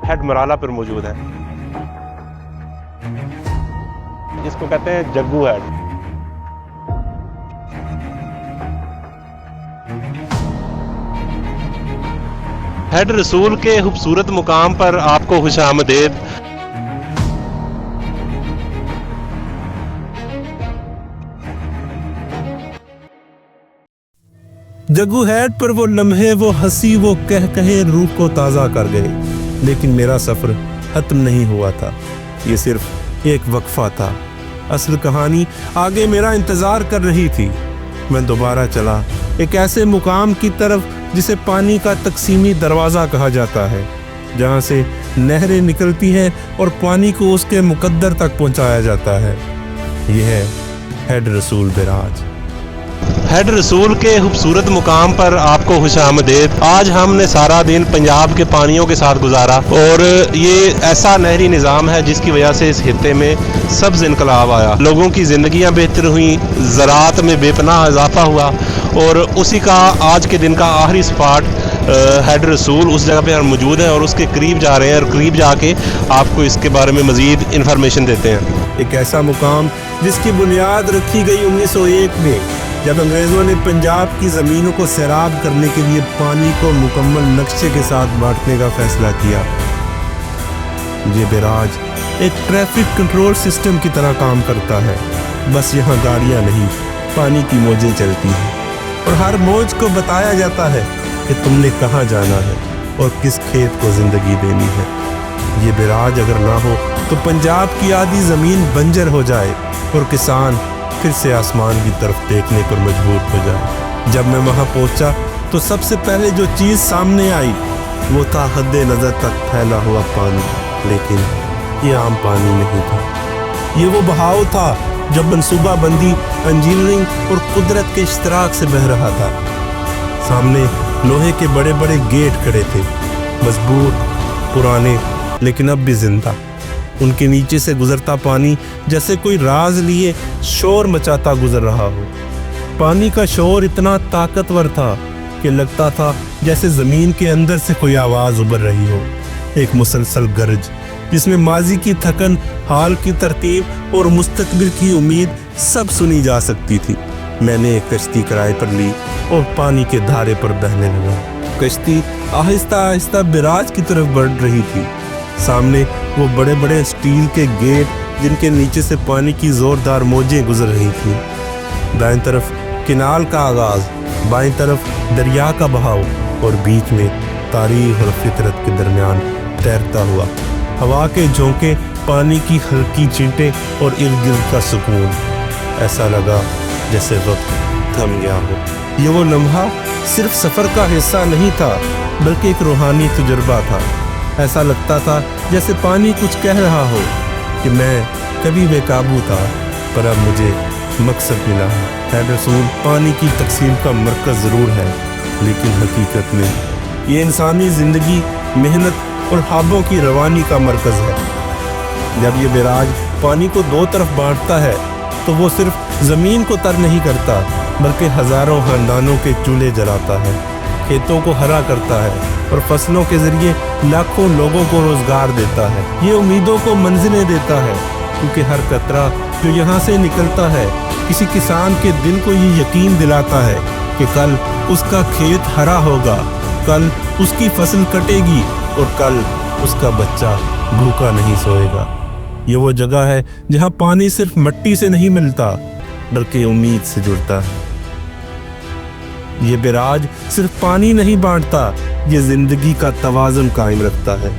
Head Marala पर मौजूद है, जिसको कहते हैं जग्गू हेड। हेड रसूल के खूबसूरत मुकाम पर आपको खुशामदीद। जग्गू हेड पर वो लम्हे, वो हंसी, वो कहे रूह को ताज़ा कर गए। लेकिन मेरा सफ़र ख़त्म नहीं हुआ था, ये सिर्फ एक वक्फा था। असल कहानी आगे मेरा इंतज़ार कर रही थी। मैं दोबारा चला एक ऐसे मुकाम की तरफ जिसे पानी का तकसीमी दरवाज़ा कहा जाता है, जहाँ से नहरें निकलती हैं और पानी को उसके मुकद्दर तक पहुँचाया जाता है। यह है हेड रसूल बिराज। हेड रसूल के खूबसूरत मुकाम पर आपको खुशामदीद। आज हमने सारा दिन पंजाब के पानियों के साथ गुजारा और ये ऐसा नहरी निज़ाम है जिसकी वजह से इस खित्ते में सब्ज़ इनकलाब आया, लोगों की ज़िंदगियाँ बेहतर हुई, ज़राअत में बेपनाह इजाफा हुआ और उसी का आज के दिन का आखिरी स्पॉट हेड रसूल उस जगह पे हम मौजूद हैं और उसके करीब जा रहे हैं और करीब जाके आपको इसके बारे में मज़ीद इन्फॉर्मेशन देते हैं। एक ऐसा मुकाम जिसकी बुनियाद रखी गई 1901 में, जब अंग्रेज़ों ने पंजाब की ज़मीनों को सैराब करने के लिए पानी को मुकम्मल नक्शे के साथ बांटने का फैसला किया। ये बिराज एक ट्रैफिक कंट्रोल सिस्टम की तरह काम करता है। बस यहाँ गाड़ियाँ नहीं, पानी की मौजें चलती हैं और हर मौज को बताया जाता है कि तुमने कहाँ जाना है और किस खेत को ज़िंदगी देनी है। ये बिराज अगर ना हो तो पंजाब की आधी ज़मीन बंजर हो जाए और किसान फिर से आसमान की तरफ देखने पर मजबूर हो जाए। जब मैं वहाँ पहुँचा तो सबसे पहले जो चीज़ सामने आई वो था हद्दे नज़र तक फैला हुआ पानी। लेकिन ये आम पानी नहीं था, ये वो बहाव था जो मनसूबाबंदी, इंजीनियरिंग और कुदरत के इश्तराक से बह रहा था। सामने लोहे के बड़े बड़े गेट खड़े थे, मजबूत, पुराने, लेकिन अब भी जिंदा। उनके नीचे से गुजरता पानी जैसे कोई राज लिए शोर मचाता गुजर रहा हो। पानी का शोर इतना ताकतवर था कि लगता था जैसे ज़मीन के अंदर से कोई आवाज़ उभर रही हो, एक मुसलसल गरज जिसमें माजी की थकन, हाल की तरतीब और मुस्तकबिल की उम्मीद सब सुनी जा सकती थी। मैंने एक कश्ती किराए पर ली और पानी के धारे पर बहने लगा। कश्ती आहिस्ता आहिस्ता बिराज की तरफ बढ़ रही थी। सामने वो बड़े बड़े स्टील के गेट जिनके नीचे से पानी की ज़ोरदार मौजें गुजर रही थी। दाएं तरफ किनाल का आगाज़, बाएं तरफ दरिया का बहाव और बीच में तारीख और फितरत के दरमियान तैरता हुआ हवा के झोंके, पानी की हल्की चींटें और इर्द गिर्द का सुकून। ऐसा लगा जैसे वक्त थम गया हो। ये वो लम्हा सिर्फ सफ़र का हिस्सा नहीं था बल्कि एक रूहानी तजुर्बा था। ऐसा लगता था जैसे पानी कुछ कह रहा हो कि मैं कभी बेकाबू था पर अब मुझे मकसद मिला है। हेड रसूल पानी की तकसीम का मरकज़ ज़रूर है, लेकिन हकीकत में ये इंसानी ज़िंदगी, मेहनत और ख्वाबों की रवानी का मरकज़ है। जब ये बिराज पानी को दो तरफ बांटता है तो वो सिर्फ ज़मीन को तर नहीं करता बल्कि हज़ारों ख़ानदानों के चूल्हे जलाता है, खेतों को हरा करता है और फसलों के ज़रिए लाखों लोगों को रोज़गार देता है। ये उम्मीदों को मंजिलें देता है, क्योंकि हर कतरा जो यहाँ से निकलता है किसी किसान के दिल को ये यकीन दिलाता है कि कल उसका खेत हरा होगा, कल उसकी फसल कटेगी और कल उसका बच्चा भूखा नहीं सोएगा। ये वो जगह है जहाँ पानी सिर्फ मिट्टी से नहीं मिलता बल्कि उम्मीद से जुड़ता है। ये बिराज सिर्फ पानी नहीं बांटता, ये जिंदगी का तवाज़ुन कायम रखता है।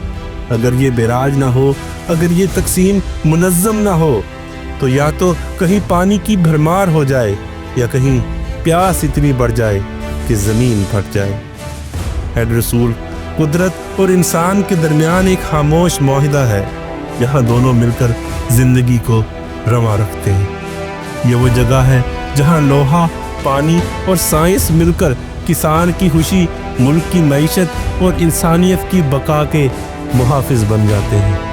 अगर ये बिराज ना हो, अगर ये तकसीम मुनज़्ज़म ना हो तो या तो कहीं पानी की भरमार हो जाए या कहीं प्यास इतनी बढ़ जाए कि ज़मीन फट जाए। हेड रसूल कुदरत और इंसान के दरमियान एक खामोश मुआहिदा है, जहाँ दोनों मिलकर ज़िंदगी को रवा रखते हैं। ये वो जगह है जहाँ लोहा, पानी और साइंस मिलकर किसान की खुशी, मुल्क की मईशत और इंसानियत की बका के मुहाफिज बन जाते हैं।